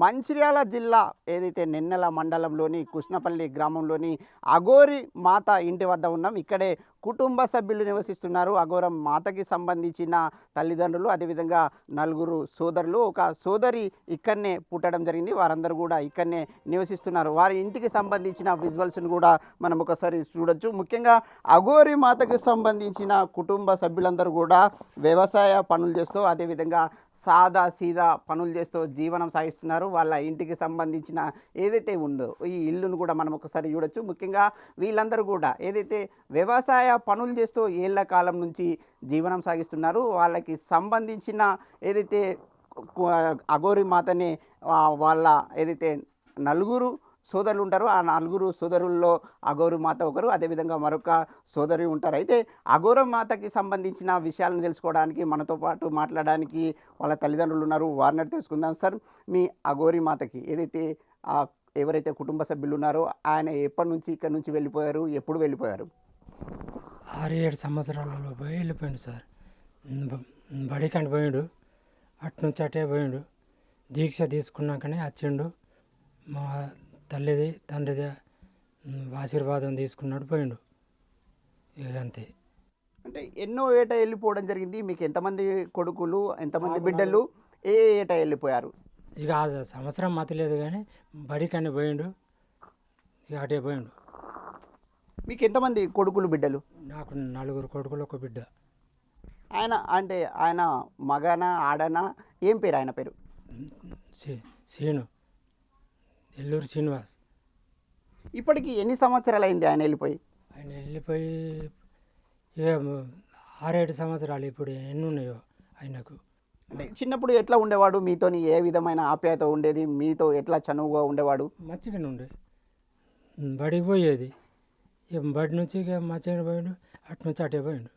మంచిర్యాల జిల్లా ఏదైతే నెన్నెల మండలంలోని కృష్ణపల్లి గ్రామంలోని అఘోరి మాత ఇంటి వద్ద ఉన్నాం. ఇక్కడే కుటుంబ సభ్యులు నివసిస్తున్నారు. అఘోరం మాతకి సంబంధించిన తల్లిదండ్రులు, అదేవిధంగా నలుగురు సోదరులు, ఒక సోదరి ఇక్కడనే పుట్టడం జరిగింది. వారందరూ కూడా ఇక్కడనే నివసిస్తున్నారు. వారి ఇంటికి సంబంధించిన విజువల్స్ను కూడా మనం ఒకసారి చూడొచ్చు. ముఖ్యంగా అఘోరి మాతకి సంబంధించిన కుటుంబ సభ్యులందరూ కూడా వ్యవసాయ పనులు చేస్తూ, అదేవిధంగా సాదా సీదా పనులు చేస్తూ జీవనం సాగిస్తున్నారు. వాళ్ళ ఇంటికి సంబంధించిన ఏదైతే ఉందో ఈ ఇల్లును కూడా మనం ఒకసారి చూడొచ్చు. ముఖ్యంగా వీళ్ళందరూ కూడా ఏదైతే వ్యవసాయ పనులు చేస్తూ ఏళ్ల కాలం నుంచి జీవనం సాగిస్తున్నారు. వాళ్ళకి సంబంధించిన ఏదైతే అఘోరి మాతని వాళ్ళ ఏదైతే నలుగురు సోదరులు ఉంటారు. ఆ నలుగురు సోదరుల్లో అఘోరి మాత ఒకరు, అదేవిధంగా మరొక సోదరి ఉంటారు. అయితే అఘోరి మాతకి సంబంధించిన విషయాలను తెలుసుకోవడానికి మనతో పాటు మాట్లాడడానికి వాళ్ళ తల్లిదండ్రులు ఉన్నారు. వారిని తెలుసుకుందాం. సార్, మీ అఘోరి మాతకి ఏదైతే ఎవరైతే కుటుంబ సభ్యులు ఉన్నారో ఆయన ఎప్పటి నుంచి ఇక్కడ నుంచి వెళ్ళిపోయారు, ఎప్పుడు వెళ్ళిపోయారు? 6-7 సంవత్సరాలలో పోయి వెళ్ళిపోయిండు సార్. బడికంటే పోయిండు, అట్నుంచి అటే పోయిండు. దీక్ష తీసుకున్నాకనే వచ్చిండు. మా తల్లిది తండ్రిది ఆశీర్వాదం తీసుకున్నాడు, పోయిండు. ఇక అంతే. అంటే ఎన్నో ఏటా వెళ్ళిపోవడం జరిగింది. మీకు ఎంతమంది కొడుకులు, ఎంతమంది బిడ్డలు, ఏ ఏటా వెళ్ళిపోయారు? ఇక ఆ సంవత్సరం మతలేదు కానీ బడికని పోయిండు, ఇక అటే పోయిండు. మీకు ఎంతమంది కొడుకులు, బిడ్డలు? నాకు 4 కొడుకులు, 1 బిడ్డ. ఆయన మగనా, ఆడనా? ఏం పేరు ఆయన పేరు? శ్రీను, ఎల్లూరు శ్రీనివాస్. ఇప్పటికి ఎన్ని సంవత్సరాలు అయింది ఆయన వెళ్ళిపోయి? ఆయన వెళ్ళిపోయి ఇక 6-7 సంవత్సరాలు. ఇప్పుడు ఎన్ని ఉన్నాయో ఆయనకు. అంటే చిన్నప్పుడు ఎట్లా ఉండేవాడు? మీతోని ఏ విధమైన ఆప్యాయత ఉండేది? మీతో ఎట్లా చనువుగా ఉండేవాడు? మంచిగానే ఉండే. బడికి పోయేది, ఇక బడి నుంచి ఇక మంచిగానే పోయిండు, అటు నుంచి అటే పోయిండు.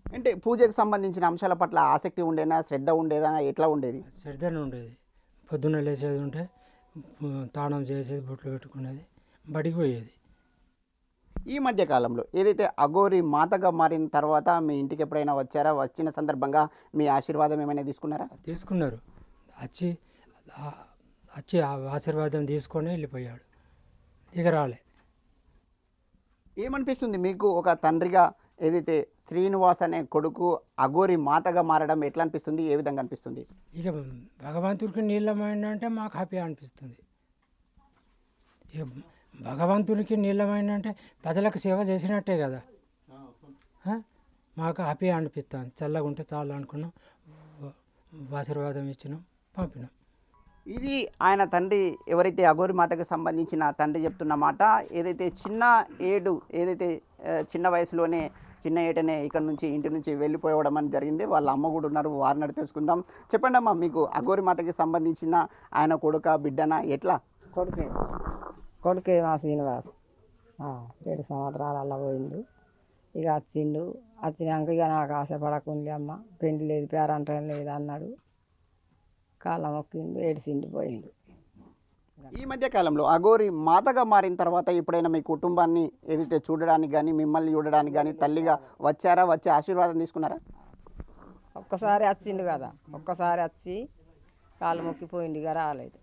అంటే పూజకు సంబంధించిన అంశాల పట్ల ఆసక్తి ఉండేనా, శ్రద్ధ ఉండేదా, ఎట్లా ఉండేది? శ్రద్ధనే ఉండేది. పొద్దున్న లేచేది ఉంటే తాళం చేసేది, బొట్లు పెట్టుకునేది, బడికి పోయేది. ఈ మధ్య కాలంలో ఏదైతే అఘోరి మాతగా మారిన తర్వాత మీ ఇంటికి ఎప్పుడైనా వచ్చారా? వచ్చిన సందర్భంగా మీ ఆశీర్వాదం ఏమైనా తీసుకున్నారా? తీసుకున్నారు. వచ్చి ఆ ఆశీర్వాదం తీసుకొని వెళ్ళిపోయాడు, ఇక రాలే. ఏమనిపిస్తుంది మీకు ఒక తండ్రిగా? ఏదైతే శ్రీనివాస్ అనే కొడుకు అఘోరి మాతగా మారడం ఎట్లా అనిపిస్తుంది? ఏ విధంగా అనిపిస్తుంది? ఇక భగవంతుడికి నీళ్ళమైందంటే మాకు హ్యాపీ అనిపిస్తుంది. ఇక భగవంతునికి నీళ్ళమైందంటే ప్రజలకు సేవ చేసినట్టే కదా, మాకు హ్యాపీ అనిపిస్తుంది. చల్లగా ఉంటే చాలు అనుకున్నాం, ఆశీర్వాదం ఇచ్చినాం, పంపినాం. ఇది ఆయన తండ్రి, ఎవరైతే అఘోరి మాతకు సంబంధించిన తండ్రి చెప్తున్న మాట. ఏదైతే చిన్న వయసులోనే, చిన్న ఏటనే ఇక్కడ నుంచి ఇంటి నుంచి వెళ్ళిపోవడం అని జరిగింది. వాళ్ళ అమ్మ కూడా ఉన్నారు, వారిని తెలుసుకుందాం. చెప్పండి అమ్మా, మీకు అఘోరి మాతకి సంబంధించిన ఆయన కొడుక, బిడ్డనా, ఎట్లా? కొడుకే మా శ్రీనివాస్ 7 సంవత్సరాలు అలా పోయిండు. ఇక వచ్చినాక ఇక నాకు ఆశపడకుంది అమ్మ, పెండి లేదు, పేరంటం లేదు అన్నాడు. కాళ్ళ మొక్కిండు, ఏడిసిండు, పోయిండు. ఈ మధ్య కాలంలో అఘోరి మాతగా మారిన తర్వాత ఎప్పుడైనా మీ కుటుంబాన్ని ఏదైతే చూడడానికి కానీ, మిమ్మల్ని చూడడానికి కానీ తల్లిగా వచ్చారా? వచ్చి ఆశీర్వాదం తీసుకున్నారా? ఒక్కసారి వచ్చిండు కదా, ఒక్కసారి వచ్చి కాళ్ళు మొక్కిపోయిండు, ఇక రాలేదు.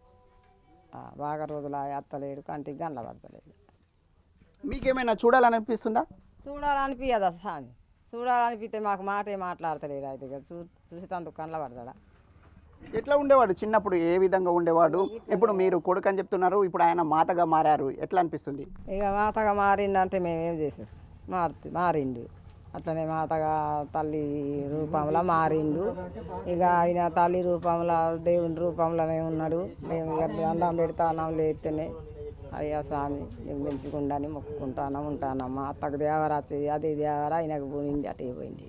బాగా రోజులు ఎత్తలేడు, కంటికి గండ్ల పడతలేడు. మీకేమైనా చూడాలనిపిస్తుందా? చూడాలనిపించదా స్వామి? చూడాలనిపిస్తే మాకు మాటే మాట్లాడతలేడు. అయితే ఇక చూసి తందుకు కండ్ల పడతాడా? ఎట్లా ఉండేవాడు చిన్నప్పుడు? ఏ విధంగా ఉండేవాడు? ఇప్పుడు మీరు కొడుకు అని చెప్తున్నారు, ఇప్పుడు ఆయన మాతగా మారారు, ఎట్లా అనిపిస్తుంది? ఇక మాతగా మారిండంటే మేమేం చేసాం? మారిండు అట్లనే మాతగా తల్లి రూపంలో మారిండు. ఇక ఆయన తల్లి రూపంలో, దేవుని రూపంలోనే ఉన్నాడు. మేము ఇక దండం పెడతానం, లేస్తేనే అయ్యా స్వామి మేము మంచిగుండని మొక్కుకుంటాను, ఉంటానమ్మా. అత్తకు దేవర వచ్చేది, అదే దేవర ఆయనకు పోయింది, అటే పోయింది.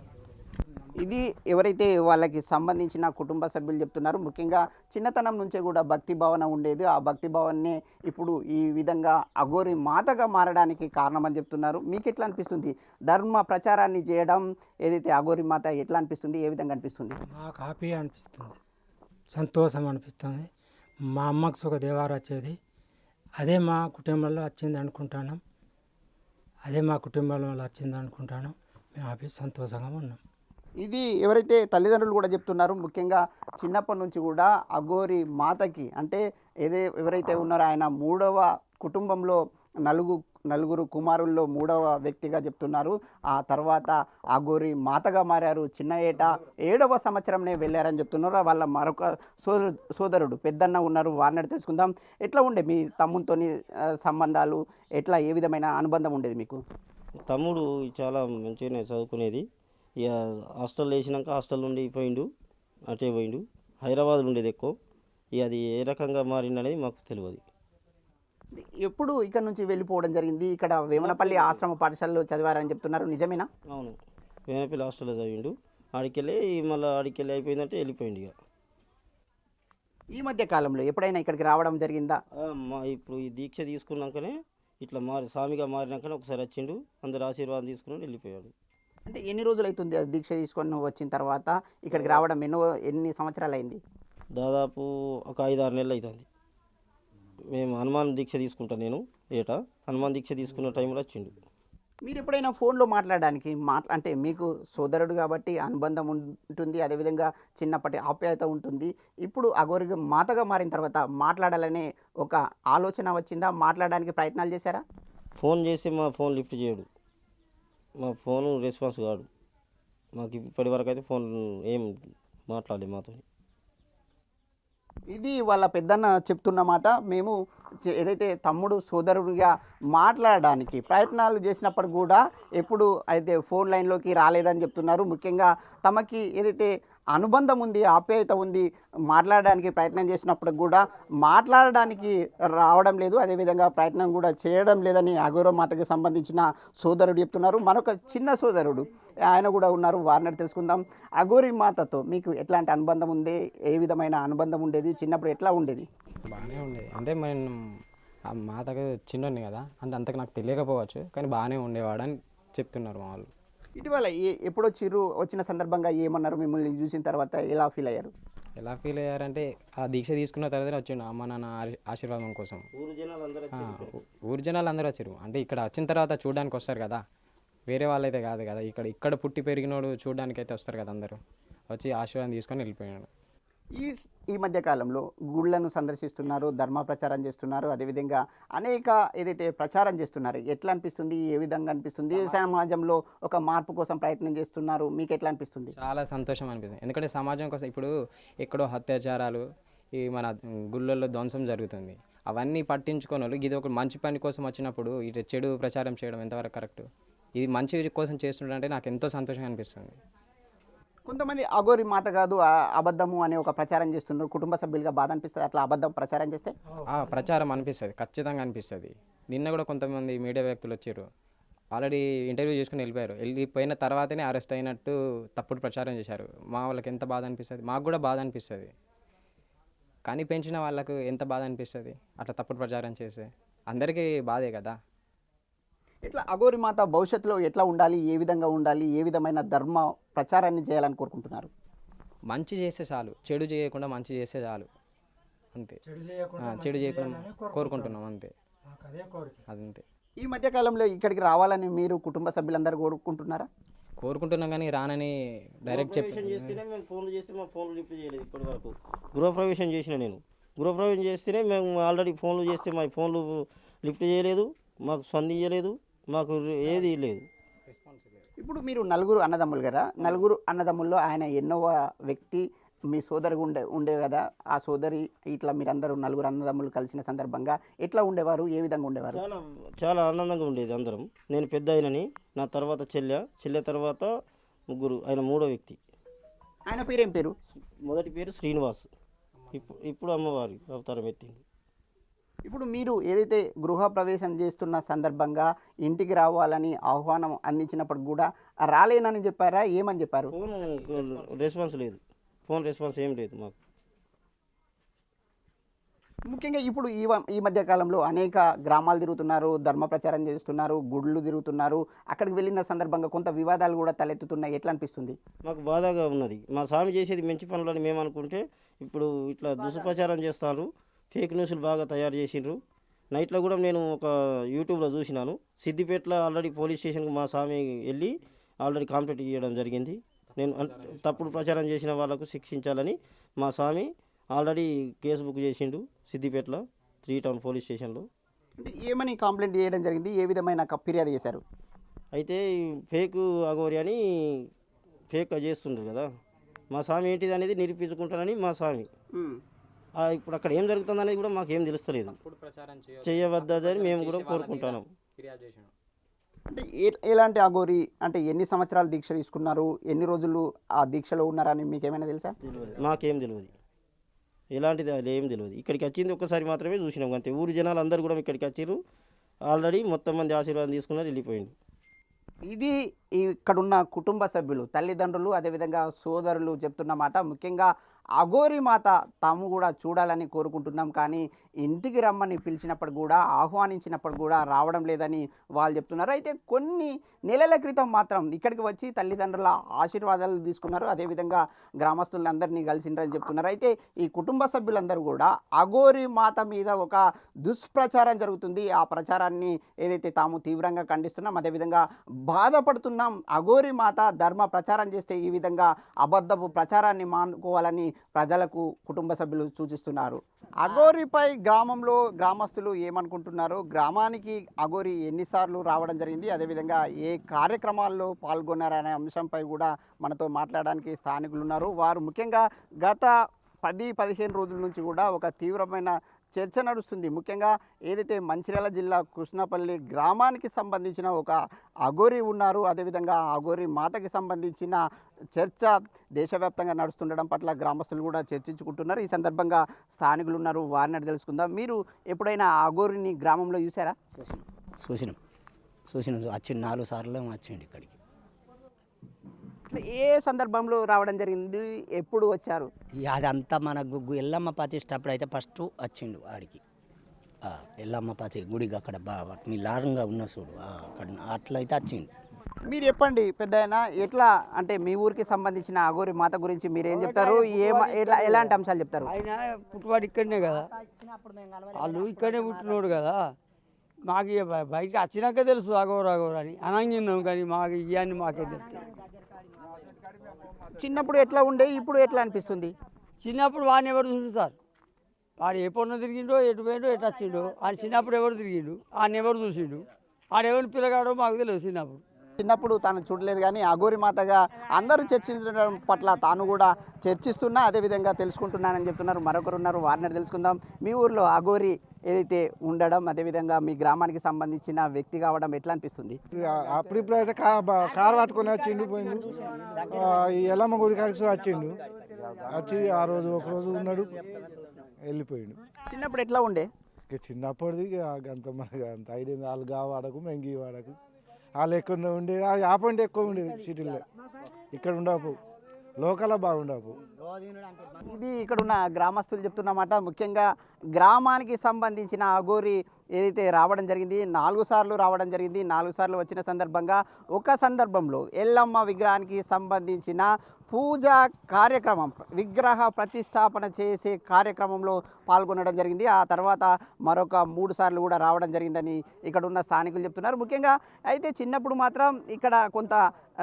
ఇది ఎవరైతే వాళ్ళకి సంబంధించిన కుటుంబ సభ్యులు చెప్తున్నారు. ముఖ్యంగా చిన్నతనం నుంచే కూడా భక్తి భావన ఉండేది. ఆ భక్తి భావనే ఇప్పుడు ఈ విధంగా అఘోరి మాతగా మారడానికి కారణమని చెప్తున్నారు. మీకు ఎట్లా అనిపిస్తుంది? ధర్మ ప్రచారాన్ని చేయడం ఏదైతే అఘోరి మాత ఎట్లా అనిపిస్తుంది? ఏ విధంగా అనిపిస్తుంది? మాకు హ్యాపీ అనిపిస్తుంది, సంతోషం అనిపిస్తుంది. మా అమ్మకు సుఖ దేవారు వచ్చేది, అదే మా కుటుంబంలో వచ్చింది అనుకుంటాను. మేము హ్యాపీ సంతోషంగా ఉన్నాం. ఇది ఎవరైతే తల్లిదండ్రులు కూడా చెప్తున్నారు, ముఖ్యంగా చిన్నప్పటి నుంచి కూడా అఘోరి మాతకి అంటే ఎవరైతే ఉన్నారో ఆయన మూడవ కుటుంబంలో నలుగురు కుమారుల్లో మూడవ వ్యక్తిగా చెప్తున్నారు. ఆ తర్వాత అఘోరి మాతగా మారారు. చిన్న ఏట 7వ సంవత్సరంనే వెళ్ళారని చెప్తున్నారు. వాళ్ళ మరొక సోదరుడు పెద్దన్న ఉన్నారు, వారిని తెలుసుకుందాం. ఎట్లా ఉండే మీ తమ్మునితోని సంబంధాలు, ఎట్లా ఏ విధమైన అనుబంధం ఉండేది మీకు? తమ్ముడు చాలా మంచిగానే చదువుకునేది. ఇక హాస్టల్ వేసినాక హాస్టల్ నుండి పోయిండు, అటే పోయిండు. హైదరాబాద్లో ఉండేది ఎక్కువ. ఇక అది ఏ రకంగా మారిందనేది మాకు తెలియదు. ఎప్పుడు ఇక్కడ నుంచి వెళ్ళిపోవడం జరిగింది? ఇక్కడ వేమనపల్లి ఆశ్రమ పాఠశాలలో చదివారని చెప్తున్నారు, నిజమేనా? అవును, వేనపల్లి హాస్టల్లో చదివిండు. ఆడికెళ్ళి మళ్ళీ ఆడికెళ్ళి అయిపోయిందంటే వెళ్ళిపోయిండు. ఇక ఈ మధ్య కాలంలో ఎప్పుడైనా ఇక్కడికి రావడం జరిగిందా? ఇప్పుడు ఈ దీక్ష తీసుకున్నాకనే ఇట్లా స్వామిగా మారినాకనే ఒకసారి వచ్చిండు, అందరు ఆశీర్వాదం తీసుకుని వెళ్ళిపోయాడు. అంటే ఎన్ని రోజులు అవుతుంది ఆ దీక్ష తీసుకొని వచ్చిన తర్వాత ఇక్కడికి రావడం? ఎన్ని సంవత్సరాలు అయింది? దాదాపు ఒక 5-6 నెలలు అవుతుంది. మేము హనుమాన్ దీక్ష తీసుకుంటాను నేను ఏటా. హనుమాన్ దీక్ష తీసుకున్న టైంలో వచ్చిండు. మీరు ఎప్పుడైనా ఫోన్లో మాట్లాడడానికి అంటే మీకు సోదరుడు కాబట్టి అనుబంధం ఉంటుంది, అదేవిధంగా చిన్నప్పటి ఆప్యాయత ఉంటుంది. ఇప్పుడు అఘోరి మాతగా మారిన తర్వాత మాట్లాడాలనే ఒక ఆలోచన వచ్చిందా? మాట్లాడడానికి ప్రయత్నాలు చేశారా? ఫోన్ చేస్తే మా ఫోన్ లిఫ్ట్ చేయడు, మా ఫోను రెస్పాన్స్ కాడు. మాకు ఇప్పటి వరకు అయితే ఫోన్ ఏం మాట్లాడలేదు మాతో. ఇది వాళ్ళ పెద్దన్న చెప్తున్నమాట. మేము ఏదైతే తమ్ముడు సోదరుడిగా మాట్లాడడానికి ప్రయత్నాలు చేసినప్పుడు కూడా ఎప్పుడు అయితే ఫోన్ లైన్లోకి రాలేదని చెప్తున్నారు. ముఖ్యంగా తమకి ఏదైతే అనుబంధం ఉంది, ఆప్యాయత ఉంది, మాట్లాడడానికి ప్రయత్నం చేసినప్పుడు కూడా మాట్లాడడానికి రావడం లేదు, అదేవిధంగా ప్రయత్నం కూడా చేయడం లేదని అఘోర మాతకి సంబంధించిన సోదరుడు చెప్తున్నారు. మరొక చిన్న సోదరుడు ఆయన కూడా ఉన్నారు, వారిని తెలుసుకుందాం. అఘోరి మాతతో మీకు ఎట్లాంటి అనుబంధం ఉంది? ఏ విధమైన అనుబంధం ఉండేది? చిన్నప్పుడు ఎట్లా ఉండేది? బాగానే ఉండేది. అంటే నేను ఆ మాతకు చిన్నోడిని కదా, అంటే అంతకు నాకు తెలియకపోవచ్చు, కానీ బాగానే ఉండేవాడు అని చెప్తున్నారు మా వాళ్ళు. ఇటీవల ఎప్పుడు వచ్చిన సందర్భంగా ఏమన్నారు? మిమ్మల్ని చూసిన తర్వాత ఎలా ఫీల్ అయ్యారు? ఎలా ఫీల్ అయ్యారంటే ఆ దీక్ష తీసుకున్న తర్వాత వచ్చిండు అమ్మ నాన్న ఆశీర్వాదం కోసం. ఊరు జనాలు అందరూ వచ్చారు. అంటే ఇక్కడ వచ్చిన తర్వాత చూడడానికి వస్తారు కదా, వేరే వాళ్ళైతే కాదు కదా. ఇక్కడ పుట్టి పెరిగినోడు చూడడానికి అయితే వస్తారు కదా, అందరూ వచ్చి ఆశీర్వాదం తీసుకొని వెళ్ళిపోయాడు. ఈ మధ్య కాలంలో గుళ్ళను సందర్శిస్తున్నారు, ధర్మ ప్రచారం చేస్తున్నారు, అదేవిధంగా అనేక ఏదైతే ప్రచారం చేస్తున్నారు, ఎట్లా అనిపిస్తుంది? ఏ విధంగా అనిపిస్తుంది? సమాజంలో ఒక మార్పు కోసం ప్రయత్నం చేస్తున్నారు, మీకు ఎట్లా అనిపిస్తుంది? చాలా సంతోషం అనిపిస్తుంది. ఎందుకంటే సమాజం కోసం ఇప్పుడు ఎక్కడో అత్యాచారాలు, ఈ మన గుళ్ళల్లో ధ్వంసం జరుగుతుంది, అవన్నీ పట్టించుకోని వాళ్ళు ఇది ఒక మంచి పని కోసం వచ్చినప్పుడు ఇటు చెడు ప్రచారం చేయడం ఎంతవరకు కరెక్ట్? ఇది మంచి కోసం చేస్తుంటే నాకు ఎంతో సంతోషంగా అనిపిస్తుంది. కొంతమంది అఘోరి మాత కాదు అబద్ధము అనే ఒక ప్రచారం చేస్తున్నారు, కుటుంబ సభ్యులుగా బాధ అనిపిస్తుంది అట్లా అబద్ధం ప్రచారం చేస్తే? ప్రచారం అనిపిస్తుంది, ఖచ్చితంగా అనిపిస్తుంది. నిన్న కూడా కొంతమంది మీడియా వ్యక్తులు వచ్చారు, ఆల్రెడీ ఇంటర్వ్యూ చేసుకుని వెళ్ళిపోయిన తర్వాతనే అరెస్ట్ అయినట్టు తప్పుడు ప్రచారం చేశారు. మా వాళ్ళకి ఎంత బాధ అనిపిస్తుంది, మాకు కూడా బాధ అనిపిస్తుంది. కానీ పెంచిన వాళ్ళకు ఎంత బాధ అనిపిస్తుంది అట్లా తప్పుడు ప్రచారం చేస్తే? అందరికీ బాధే కదా. ఇట్లా అఘోరి మాత భవిష్యత్తులో ఎట్లా ఉండాలి, ఏ విధంగా ఉండాలి, ఏ విధమైన ధర్మ ప్రచారాన్ని చేయాలని కోరుకుంటున్నారు? మంచి చేస్తే చాలు, చెడు చేయకుండా మంచి చేస్తే చాలు, అంతే. చెడు చేయకుండా కోరుకుంటున్నాం, అంతే. అదంతే. ఈ మధ్యకాలంలో ఇక్కడికి రావాలని మీరు కుటుంబ సభ్యులందరూ కోరుకుంటున్నారా? కోరుకుంటున్నాం, కానీ రానని డైరెక్ట్ చేస్తేనే మేము ఫోన్లు చేస్తే మా ఫోన్లు లిఫ్ట్ చేయలేదు ఇప్పటి వరకు. గృహప్రవేశం చేసిన నేను, గృహప్రవేశం చేస్తేనే మేము ఆల్రెడీ ఫోన్లు చేస్తే మా ఫోన్లు లిఫ్ట్ చేయలేదు, మాకు స్పందించలేదు, మాకు ఏది లేదు. ఇప్పుడు మీరు నలుగురు అన్నదమ్ములు కదా, నలుగురు అన్నదమ్ముల్లో ఆయన ఎన్నోవ వ్యక్తి మీ సోదరి ఉండే కదా, ఆ సోదరి ఇట్లా మీరందరూ నలుగురు అన్నదమ్ములు కలిసిన సందర్భంగా ఎట్లా ఉండేవారు, ఏ విధంగా ఉండేవారు? చాలా ఆనందంగా ఉండేది అందరం. నేను పెద్ద అయినని, నా తర్వాత చెల్లె తర్వాత ముగ్గురు, ఆయన మూడో వ్యక్తి. ఆయన పేరు ఏం పేరు? మొదటి పేరు శ్రీనివాస్, ఇప్పుడు అమ్మవారి అవతారం ఎత్తింది. ఇప్పుడు మీరు ఏదైతే గృహప్రవేశం చేస్తున్న సందర్భంగా ఇంటికి రావాలని ఆహ్వానం అందించినప్పుడు కూడా రాలేనని చెప్పారా, ఏమని చెప్పారు? ఫోన్ రెస్పాన్స్ లేదు, ఫోన్ రెస్పాన్స్ ఏం లేదు మాకు. ముఖ్యంగా ఇప్పుడు ఈ మధ్య కాలంలో అనేక గ్రామాలు తిరుగుతున్నారు, ధర్మ ప్రచారం చేస్తున్నారు, గుళ్ళు తిరుగుతున్నారు, అక్కడికి వెళ్ళిన సందర్భంగా కొంత వివాదాలు కూడా తలెత్తుతున్నాయి, ఎట్లా అనిపిస్తుంది? మాకు బాధగా ఉన్నది. మా స్వామి చేసేది మంచి పనులని మేము అనుకుంటే ఇప్పుడు ఇట్లా దుష్ప్రచారం చేస్తారు, ఫేక్ న్యూస్లు బాగా తయారు చేసిండ్రు. నైట్లో కూడా నేను ఒక యూట్యూబ్లో చూసినాను, సిద్దిపేటలో ఆల్రెడీ పోలీస్ స్టేషన్కి మా స్వామి వెళ్ళి ఆల్రెడీ కంప్లైంట్ ఇవ్వడం జరిగింది. నేను తప్పుడు ప్రచారం చేసిన వాళ్ళకు శిక్షించాలని మా స్వామి ఆల్రెడీ కేసు బుక్ చేసిండు సిద్దిపేటలో 3 టౌన్ పోలీస్ స్టేషన్లో. అంటే ఏమని కంప్లైంట్ చేయడం జరిగింది, ఏ విధమైన ఫిర్యాదు చేశారు? అయితే ఈ ఫేక్ అఘోరి అని ఫేక్ చేస్తుండ్రు కదా, మా స్వామి ఏంటిది అనేది నిరూపించుకుంటానని మా స్వామి. ఇప్పుడు అక్కడ ఏం జరుగుతుంది అనేది కూడా మాకేం తెలుస్తలేదు. తప్పుడు ప్రచారం చేయవద్దని మేము కూడా కోరుకుంటున్నాం. ఫిర్యాదు చేసాం. అంటే ఎలాంటి అఘోరి, అంటే ఎన్ని సంవత్సరాలు దీక్ష తీసుకున్నారు, ఎన్ని రోజులు ఆ దీక్షలో ఉన్నారని మీకు ఏమైనా తెలుసా? మాకేం తెలియదు, ఎలాంటిది అది ఏం తెలియదు. ఇక్కడికి వచ్చింది ఒక్కసారి మాత్రమే చూసినాం అంతే. ఊరు జనాలు అందరూ కూడా ఇక్కడికి వచ్చారు, ఆల్రెడీ మొత్తం మంది ఆశీర్వాదం తీసుకున్నారు, వెళ్ళిపోయింది. ఇది ఇక్కడున్న కుటుంబ సభ్యులు, తల్లిదండ్రులు, అదేవిధంగా సోదరులు చెప్తున్న మాట. ముఖ్యంగా అఘోరి మాత తాము కూడా చూడాలని కోరుకుంటున్నాం, కానీ ఇంటికి రమ్మని పిలిచినప్పుడు కూడా, ఆహ్వానించినప్పుడు కూడా రావడం లేదని వాళ్ళు చెప్తున్నారు. అయితే కొన్ని నెలల క్రితం మాత్రం ఇక్కడికి వచ్చి తల్లిదండ్రుల ఆశీర్వాదాలు తీసుకున్నారు, అదేవిధంగా గ్రామస్తులందరినీ కలిసిండ్రని చెప్తున్నారు. అయితే ఈ కుటుంబ సభ్యులందరూ కూడా అఘోరి మాత మీద ఒక దుష్ప్రచారం జరుగుతుంది, ఆ ప్రచారాన్ని ఏదైతే తాము తీవ్రంగా ఖండిస్తున్నాం, అదేవిధంగా బాధపడుతున్నాం. అఘోరి మాత ధర్మ ప్రచారం చేస్తే ఈ విధంగా అబద్ధపు ప్రచారాన్ని మానుకోవాలని ప్రజలకు కుటుంబ సభ్యులు సూచిస్తున్నారు. అఘోరిపై గ్రామంలో గ్రామస్తులు ఏమనుకుంటున్నారు, గ్రామానికి అఘోరి ఎన్నిసార్లు రావడం జరిగింది, అదేవిధంగా ఏ కార్యక్రమాల్లో పాల్గొన్నారనే అంశంపై కూడా మనతో మాట్లాడడానికి స్థానికులు ఉన్నారు. వారు ముఖ్యంగా గత 10-15 రోజుల నుంచి కూడా ఒక తీవ్రమైన చర్చ నడుస్తుంది. ముఖ్యంగా ఏదైతే మంచిర్యాల జిల్లా కృష్ణపల్లి గ్రామానికి సంబంధించిన ఒక అఘోరి ఉన్నారు, అదేవిధంగా ఆ అఘోరి మాతకి సంబంధించిన చర్చ దేశవ్యాప్తంగా నడుస్తుండడం పట్ల గ్రామస్తులు కూడా చర్చించుకుంటున్నారు. ఈ సందర్భంగా స్థానికులు ఉన్నారు, వారిని అడిగి తెలుసుకుందాం. మీరు ఎప్పుడైనా ఆ అఘోరిని గ్రామంలో చూసారా? చూసినాం వచ్చి 4 సార్లు వచ్చిండు ఇక్కడికి. ఏ సందర్భంలో రావడం జరిగింది, ఎప్పుడు వచ్చారు? అదంతా మన ఎల్లమ్మ ప్రతిష్ట అప్పుడైతే ఫస్ట్ వచ్చిండు ఆడికి. ఎల్లమ్మ ప్రతి గుడికి అక్కడ మీ లారంగా ఉన్న చూడు అక్కడ అట్లయితే వచ్చిండు. మీరు చెప్పండి పెద్దయినా, ఎట్లా అంటే మీ ఊరికి సంబంధించిన అఘోరి మాత గురించి మీరు ఏం చెప్తారు, ఎలాంటి అంశాలు చెప్తారు? ఆయన పుట్టువాడు ఇక్కడనే కదా, వాళ్ళు ఇక్కడనే పుట్టినోడు కదా. మాకు బయటికి వచ్చినాక తెలుసు అఘోర అని అనంగిన్నాం, కానీ మాకు ఇవన్నీ మాకే తెలుస్తాయి. చిన్నప్పుడు ఎట్లా ఉండే, ఇప్పుడు ఎట్లా అనిపిస్తుంది? చిన్నప్పుడు వాడిని ఎవరు చూస్తారు, వాడు ఏ పొన్న తిరిగిండో, ఎటు పోయిండో, ఎటు వచ్చిండో. ఆయన చిన్నప్పుడు ఎవరు తిరిగిండు, ఆయన ఎవరు చూసిండు, ఆడెవరిని పిల్లగాడో మాకు తెలియదు. చిన్నప్పుడు తాను చూడలేదు, కానీ అఘోరి మాతగా అందరూ చర్చించడం పట్ల తాను కూడా చర్చిస్తున్నా, అదేవిధంగా తెలుసుకుంటున్నానని చెప్తున్నారు. మరొకరు ఉన్నారు, వారిని తెలుసుకుందాం. మీ ఊర్లో అఘోరి ఏదైతే ఉండడం, అదేవిధంగా మీ గ్రామానికి సంబంధించిన వ్యక్తి కావడం ఎట్లా అనిపిస్తుంది? అప్పుడిప్పుడు అయితే కారు పట్టుకొని వచ్చిండు, పోయిండు. ఈ ఎల్లమ్మ గుడి కాడికి వచ్చిండు, వచ్చి ఆ రోజు ఒకరోజు ఉన్నాడు, వెళ్ళిపోయిండు. చిన్నప్పుడు ఎట్లా ఉండే? చిన్నప్పటిది అంత మనకు అంత ఐడియా, వాళ్ళు వాడకు మెంగి వాడకు, వాళ్ళు ఎక్కువ ఉండేది, ఆపండి ఎక్కువ ఉండేది సిటీలో. ఇక్కడ ఉండవు, లోకల్ బాగుండవు. ఇది ఇక్కడ ఉన్న గ్రామస్తులు చెప్తున్నమాట. ముఖ్యంగా గ్రామానికి సంబంధించిన అఘోరి ఏదైతే రావడం జరిగింది, 4 సార్లు రావడం జరిగింది. 4 సార్లు వచ్చిన సందర్భంగా ఒక సందర్భంలో ఎల్లమ్మ విగ్రహానికి సంబంధించిన పూజా కార్యక్రమం, విగ్రహ ప్రతిష్టాపన చేసే కార్యక్రమంలో పాల్గొనడం జరిగింది. ఆ తర్వాత మరొక 3 సార్లు కూడా రావడం జరిగిందని ఇక్కడ ఉన్న స్థానికులు చెప్తున్నారు. ముఖ్యంగా అయితే చిన్నప్పుడు మాత్రం ఇక్కడ కొంత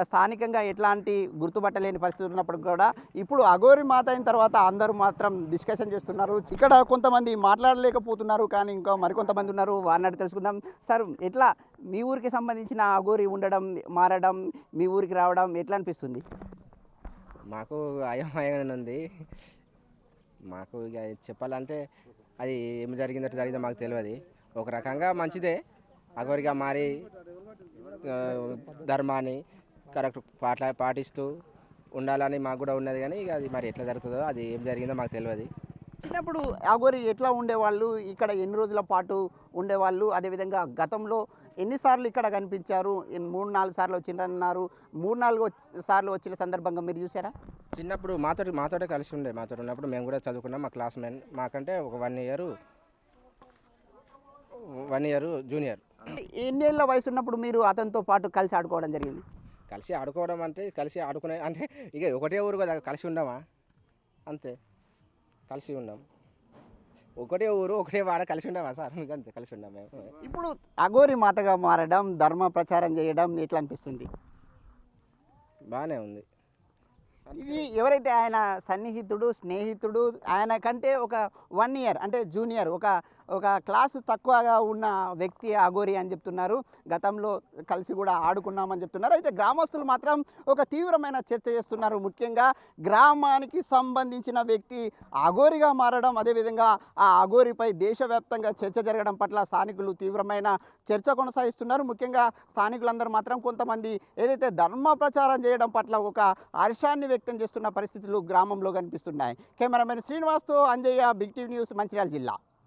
స్థానికంగా ఎట్లాంటి గుర్తుపట్టలేని పరిస్థితి ఉన్నప్పుడు కూడా ఇప్పుడు అఘోరి మాత అయిన తర్వాత అందరూ మాత్రం డిస్కషన్ చేస్తున్నారు. ఇక్కడ కొంతమంది మాట్లాడలేకపోతున్నారు, కానీ ఇంకా మరికొంతమంది ఉన్నారు, వారిని తెలుసుకుందాం. సార్, ఎట్లా మీ ఊరికి సంబంధించిన అఘోరి ఉండడం, మారడం, మీ ఊరికి రావడం ఎట్లా అనిపిస్తుంది? మాకు అయోమయంగానే ఉంది. మాకు ఇక చెప్పాలంటే అది ఏం జరిగిందో మాకు తెలియదు. ఒక రకంగా మంచిదే, అఘోరిగా మారి ధర్మాన్ని కరెక్ట్ పాటిస్తూ ఉండాలని మాకు కూడా ఉన్నది. కానీ ఇక అది మరి ఎట్లా జరుగుతుందో, అది ఏం జరిగిందో మాకు తెలియదు. చిన్నప్పుడు అఘోరి ఎట్లా ఉండేవాళ్ళు, ఇక్కడ ఎన్ని రోజుల పాటు ఉండేవాళ్ళు, అదేవిధంగా గతంలో ఎన్నిసార్లు ఇక్కడ కనిపించారు? 3-4 సార్లు వచ్చిండ్రన్నారు. 3-4 సార్లు వచ్చిన సందర్భంగా మీరు చూసారా? చిన్నప్పుడు మాతోటే కలిసి ఉండే, మాతో ఉన్నప్పుడు మేము కూడా చదువుకున్నాం. మా క్లాస్ మెన్ మాకంటే ఒక 1 ఇయర్ జూనియర్. ఎన్నేళ్ళ వయసు ఉన్నప్పుడు మీరు అతనితో పాటు కలిసి ఆడుకోవడం జరిగింది? కలిసి ఆడుకోవడం అంటే కలిసి ఆడుకునే అంటే ఇక ఒకటే ఊరు కదా, కలిసి ఉండమా, అంతే కలిసి ఉన్నాం. ఒకటే ఊరు ఒకటే వాడ, కలిసి ఉండమా సార్? అంతే కలిసి ఉన్నాం మేము. ఇప్పుడు అఘోరి మాతగా మారడం, ధర్మ ప్రచారం చేయడం ఎట్లా అనిపిస్తుంది? బాగానే ఉంది. ఇది ఎవరైతే ఆయన సన్నిహితుడు స్నేహితుడు ఆయన కంటే ఒక 1 ఇయర్ అంటే జూనియర్ ఒక క్లాసు తక్కువగా ఉన్న వ్యక్తి అఘోరి అని చెప్తున్నారు. గతంలో కలిసి కూడా ఆడుకున్నామని చెప్తున్నారు. అయితే గ్రామస్తులు మాత్రం ఒక తీవ్రమైన చర్చ చేస్తున్నారు. ముఖ్యంగా గ్రామానికి సంబంధించిన వ్యక్తి అఘోరిగా మారడం, అదేవిధంగా ఆ అఘోరిపై దేశవ్యాప్తంగా చర్చ జరగడం పట్ల స్థానికులు తీవ్రమైన చర్చ కొనసాగిస్తున్నారు. ముఖ్యంగా స్థానికులందరూ మాత్రం కొంతమంది ఏదైతే ధర్మ ప్రచారం చేయడం పట్ల ఒక హర్షాన్ని వ్యక్తం చేస్తున్న పరిస్థితులు గ్రామంలో కనిపిస్తున్నాయి. కెమెరామెన్ శ్రీనివాస్తో Anjaiah, big TV news, Mancherial జిల్లా.